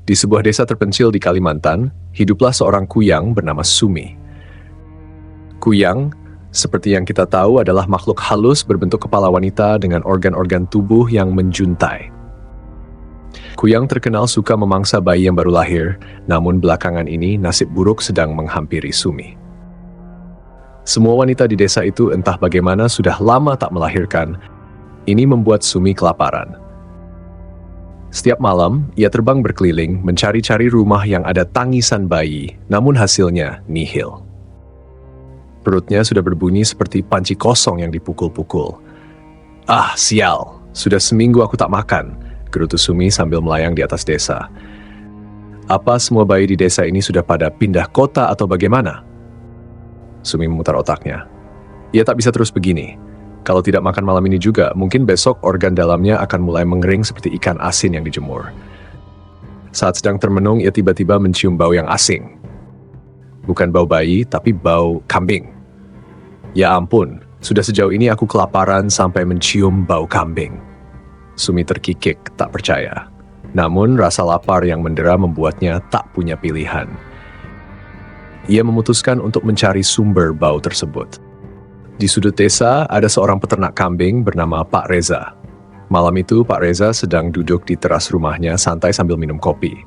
Di sebuah desa terpencil di Kalimantan, hiduplah seorang kuyang bernama Sumi. Kuyang, seperti yang kita tahu, adalah makhluk halus berbentuk kepala wanita dengan organ-organ tubuh yang menjuntai. Kuyang terkenal suka memangsa bayi yang baru lahir, namun belakangan ini nasib buruk sedang menghampiri Sumi. Semua wanita di desa itu entah bagaimana sudah lama tak melahirkan. Ini membuat Sumi kelaparan. Setiap malam, ia terbang berkeliling mencari-cari rumah yang ada tangisan bayi, namun hasilnya nihil. Perutnya sudah berbunyi seperti panci kosong yang dipukul-pukul. "Ah, sial, sudah seminggu aku tak makan," gerutu Sumi sambil melayang di atas desa. Apa semua bayi di desa ini sudah pada pindah kota atau bagaimana? Sumi memutar otaknya. Ia tak bisa terus begini. Kalau tidak makan malam ini juga, mungkin besok organ dalamnya akan mulai mengering seperti ikan asin yang dijemur. Saat sedang termenung, ia tiba-tiba mencium bau yang asing. Bukan bau bayi, tapi bau kambing. Ya ampun, sudah sejauh ini aku kelaparan sampai mencium bau kambing. Sumi terkikik, tak percaya. Namun rasa lapar yang mendera membuatnya tak punya pilihan. Ia memutuskan untuk mencari sumber bau tersebut. Di sudut desa, ada seorang peternak kambing bernama Pak Reza. Malam itu, Pak Reza sedang duduk di teras rumahnya santai sambil minum kopi.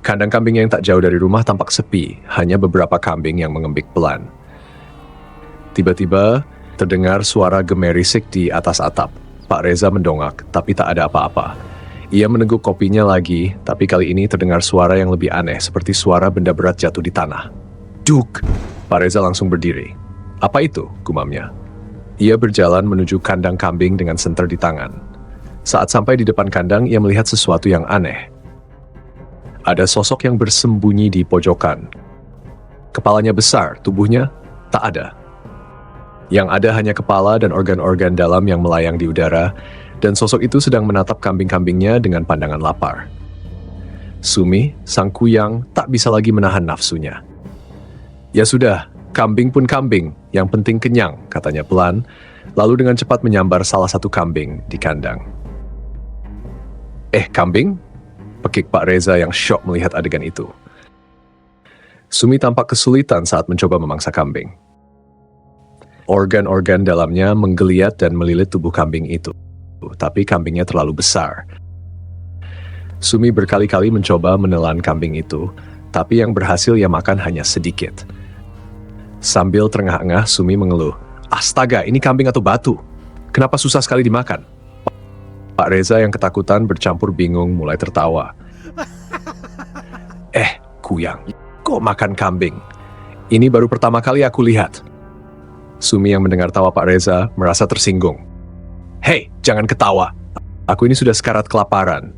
Kandang kambing yang tak jauh dari rumah tampak sepi, hanya beberapa kambing yang mengembik pelan. Tiba-tiba, terdengar suara gemerisik di atas atap. Pak Reza mendongak, tapi tak ada apa-apa. Ia meneguk kopinya lagi, tapi kali ini terdengar suara yang lebih aneh, seperti suara benda berat jatuh di tanah. Duk! Pak Reza langsung berdiri. "Apa itu?" gumamnya. Ia berjalan menuju kandang kambing dengan senter di tangan. Saat sampai di depan kandang, ia melihat sesuatu yang aneh. Ada sosok yang bersembunyi di pojokan. Kepalanya besar, tubuhnya tak ada. Yang ada hanya kepala dan organ-organ dalam yang melayang di udara, dan sosok itu sedang menatap kambing-kambingnya dengan pandangan lapar. Sumi, sang kuyang, tak bisa lagi menahan nafsunya. "Ya sudah, kambing pun kambing, yang penting kenyang," katanya pelan, lalu dengan cepat menyambar salah satu kambing di kandang. Kambing?" pekik Pak Reza yang syok melihat adegan itu. Sumi tampak kesulitan saat mencoba memangsa kambing. Organ-organ dalamnya menggeliat dan melilit tubuh kambing itu, tapi kambingnya terlalu besar. Sumi berkali-kali mencoba menelan kambing itu, tapi yang berhasil ia makan hanya sedikit. Sambil terengah-engah, Sumi mengeluh, "Astaga, ini kambing atau batu? Kenapa susah sekali dimakan?" Pak Reza yang ketakutan bercampur bingung mulai tertawa. Kuyang, kok makan kambing? Ini baru pertama kali aku lihat." Sumi yang mendengar tawa Pak Reza merasa tersinggung. "Hei, jangan ketawa. Aku ini sudah sekarat kelaparan.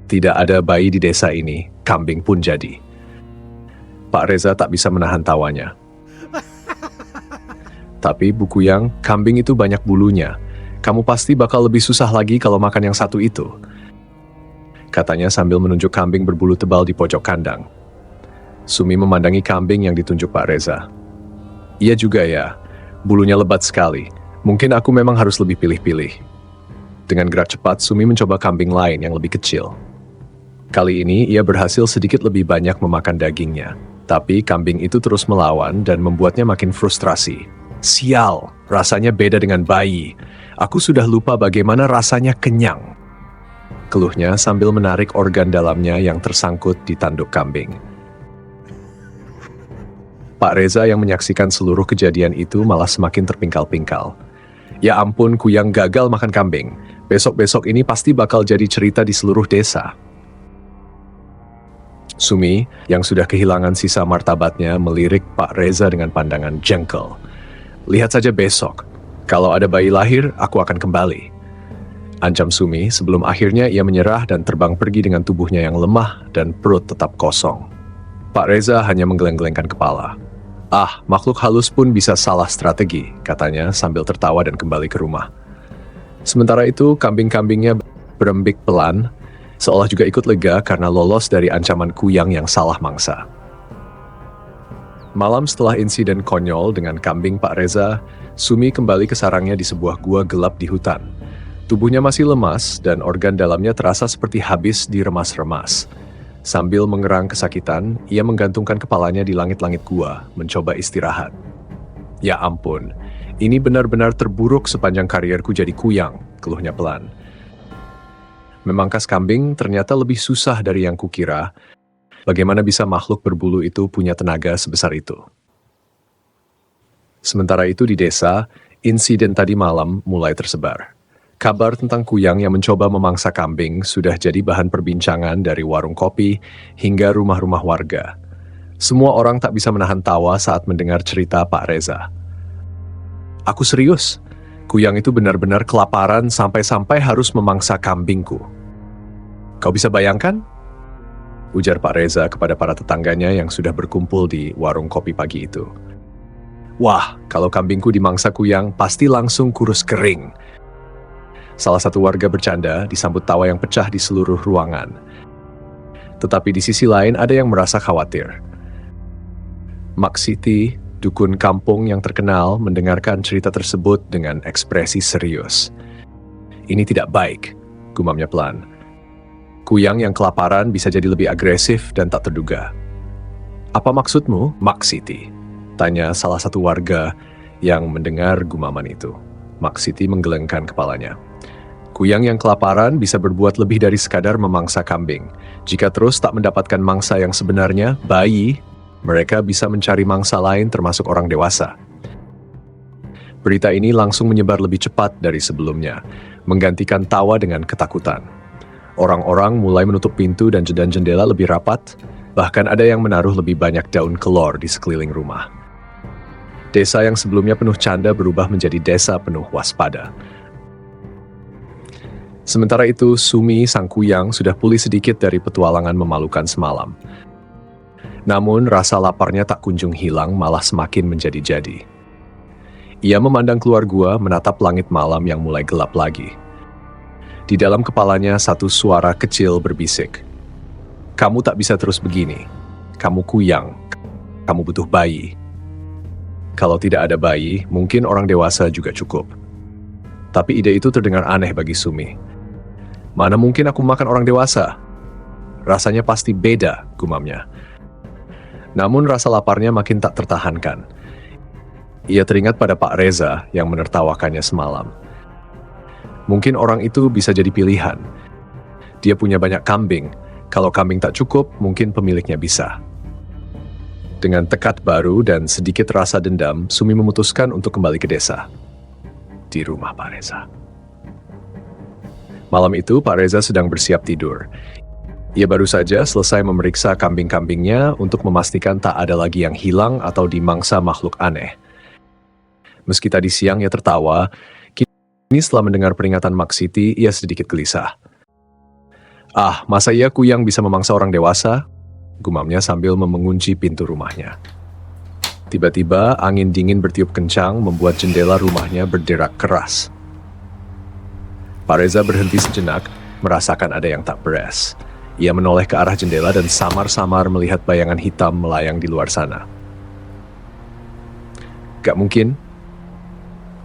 Tidak ada bayi di desa ini, kambing pun jadi." Pak Reza tak bisa menahan tawanya. "Tapi Bu Kuyang, kambing itu banyak bulunya. Kamu pasti bakal lebih susah lagi kalau makan yang satu itu," katanya sambil menunjuk kambing berbulu tebal di pojok kandang. Sumi memandangi kambing yang ditunjuk Pak Reza. "Iya juga ya, bulunya lebat sekali. Mungkin aku memang harus lebih pilih-pilih." Dengan gerak cepat, Sumi mencoba kambing lain yang lebih kecil. Kali ini, ia berhasil sedikit lebih banyak memakan dagingnya. Tapi kambing itu terus melawan dan membuatnya makin frustrasi. "Sial, rasanya beda dengan bayi. Aku sudah lupa bagaimana rasanya kenyang," keluhnya sambil menarik organ dalamnya yang tersangkut di tanduk kambing. Pak Reza yang menyaksikan seluruh kejadian itu malah semakin terpingkal-pingkal. "Ya ampun, Kuyang gagal makan kambing. Besok-besok ini pasti bakal jadi cerita di seluruh desa." Sumi, yang sudah kehilangan sisa martabatnya, melirik Pak Reza dengan pandangan jengkel. "Lihat saja besok. Kalau ada bayi lahir, aku akan kembali," ancam Sumi sebelum akhirnya ia menyerah dan terbang pergi dengan tubuhnya yang lemah dan perut tetap kosong. Pak Reza hanya menggeleng-gelengkan kepala. Makhluk halus pun bisa salah strategi," katanya sambil tertawa dan kembali ke rumah. Sementara itu, kambing-kambingnya berembik pelan, seolah juga ikut lega karena lolos dari ancaman kuyang yang salah mangsa. Malam setelah insiden konyol dengan kambing Pak Reza, Sumi kembali ke sarangnya di sebuah gua gelap di hutan. Tubuhnya masih lemas dan organ dalamnya terasa seperti habis diremas-remas. Sambil mengerang kesakitan, ia menggantungkan kepalanya di langit-langit gua, mencoba istirahat. Ya ampun, ini benar-benar terburuk sepanjang karierku jadi kuyang, keluhnya pelan. Memangkas kambing ternyata lebih susah dari yang kukira. Bagaimana bisa makhluk berbulu itu punya tenaga sebesar itu? Sementara itu di desa, insiden tadi malam mulai tersebar. Kabar tentang kuyang yang mencoba memangsa kambing sudah jadi bahan perbincangan dari warung kopi hingga rumah-rumah warga. Semua orang tak bisa menahan tawa saat mendengar cerita Pak Reza. Aku serius, kuyang itu benar-benar kelaparan sampai-sampai harus memangsa kambingku. Kau bisa bayangkan? Ujar Pak Reza kepada para tetangganya yang sudah berkumpul di warung kopi pagi itu. Wah, kalau kambingku dimangsa kuyang pasti langsung kurus kering. Salah satu warga bercanda disambut tawa yang pecah di seluruh ruangan. Tetapi di sisi lain ada yang merasa khawatir. Maksiti, dukun kampung yang terkenal, mendengarkan cerita tersebut dengan ekspresi serius. Ini tidak baik, gumamnya pelan. Kuyang yang kelaparan bisa jadi lebih agresif dan tak terduga. Apa maksudmu, Maksiti? Tanya salah satu warga yang mendengar gumaman itu. Maksiti menggelengkan kepalanya. Kuyang yang kelaparan bisa berbuat lebih dari sekadar memangsa kambing. Jika terus tak mendapatkan mangsa yang sebenarnya, bayi, mereka bisa mencari mangsa lain termasuk orang dewasa. Berita ini langsung menyebar lebih cepat dari sebelumnya, menggantikan tawa dengan ketakutan. Orang-orang mulai menutup pintu dan jendela lebih rapat, bahkan ada yang menaruh lebih banyak daun kelor di sekeliling rumah. Desa yang sebelumnya penuh canda berubah menjadi desa penuh waspada. Sementara itu, Sumi, sang kuyang, sudah pulih sedikit dari petualangan memalukan semalam. Namun, rasa laparnya tak kunjung hilang, malah semakin menjadi-jadi. Ia memandang keluar gua, menatap langit malam yang mulai gelap lagi. Di dalam kepalanya, satu suara kecil berbisik. Kamu tak bisa terus begini. Kamu kuyang. Kamu butuh bayi. Kalau tidak ada bayi, mungkin orang dewasa juga cukup. Tapi ide itu terdengar aneh bagi Sumi. Mana mungkin aku makan orang dewasa? Rasanya pasti beda, gumamnya. Namun rasa laparnya makin tak tertahankan. Ia teringat pada Pak Reza yang menertawakannya semalam. Mungkin orang itu bisa jadi pilihan. Dia punya banyak kambing. Kalau kambing tak cukup, mungkin pemiliknya bisa. Dengan tekad baru dan sedikit rasa dendam, Sumi memutuskan untuk kembali ke desa. Di rumah Pak Reza. Malam itu, Pak Reza sedang bersiap tidur. Ia baru saja selesai memeriksa kambing-kambingnya untuk memastikan tak ada lagi yang hilang atau dimangsa makhluk aneh. Meski tadi siang ia tertawa, kini setelah mendengar peringatan Maksiti, ia sedikit gelisah. Ah, masa iya kuyang bisa memangsa orang dewasa? Gumamnya sambil mengunci pintu rumahnya. Tiba-tiba, angin dingin bertiup kencang membuat jendela rumahnya berderak keras. Pak Reza berhenti sejenak, merasakan ada yang tak beres. Ia menoleh ke arah jendela dan samar-samar melihat bayangan hitam melayang di luar sana. Gak mungkin.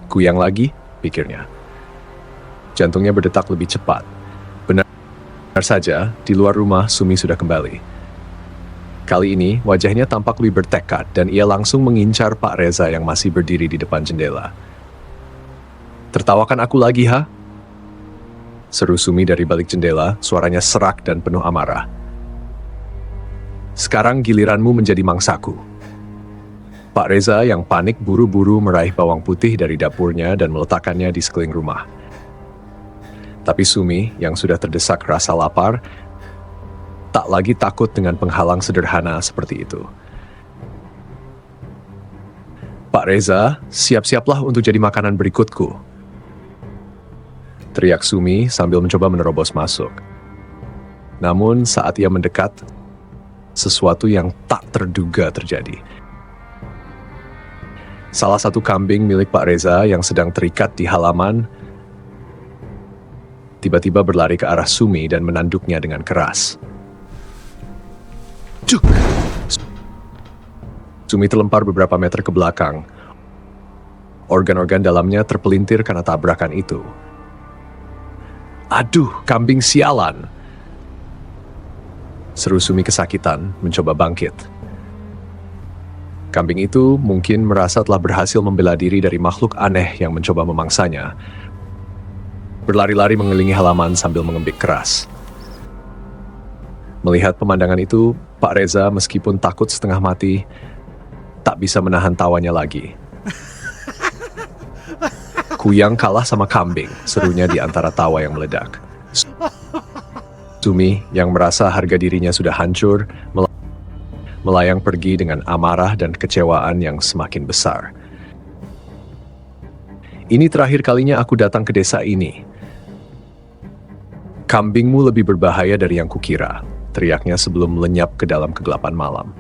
Kuyang lagi, pikirnya. Jantungnya berdetak lebih cepat. Benar saja, di luar rumah Sumi sudah kembali. Kali ini, wajahnya tampak lebih bertekad dan ia langsung mengincar Pak Reza yang masih berdiri di depan jendela. Tertawakan aku lagi, ha? Seru Sumi dari balik jendela, suaranya serak dan penuh amarah. Sekarang giliranmu menjadi mangsaku. Pak Reza yang panik buru-buru meraih bawang putih dari dapurnya dan meletakkannya di sekeliling rumah. Tapi Sumi, yang sudah terdesak rasa lapar, tak lagi takut dengan penghalang sederhana seperti itu. Pak Reza, siap-siaplah untuk jadi makanan berikutku. Teriak Sumi sambil mencoba menerobos masuk. Namun saat ia mendekat, sesuatu yang tak terduga terjadi. Salah satu kambing milik Pak Reza yang sedang terikat di halaman, tiba-tiba berlari ke arah Sumi dan menanduknya dengan keras. Cuk! Sumi terlempar beberapa meter ke belakang. Organ-organ dalamnya terpelintir karena tabrakan itu. Aduh, kambing sialan! seru Sumi kesakitan, mencoba bangkit. Kambing itu mungkin merasa telah berhasil membela diri dari makhluk aneh yang mencoba memangsanya. Berlari-lari mengelilingi halaman sambil mengembik keras. Melihat pemandangan itu, Pak Reza meskipun takut setengah mati, tak bisa menahan tawanya lagi. Kuyang kalah sama kambing, serunya di antara tawa yang meledak. Sumi yang merasa harga dirinya sudah hancur, melayang pergi dengan amarah dan kecewaan yang semakin besar. Ini terakhir kalinya aku datang ke desa ini. Kambingmu lebih berbahaya dari yang kukira, teriaknya sebelum lenyap ke dalam kegelapan malam.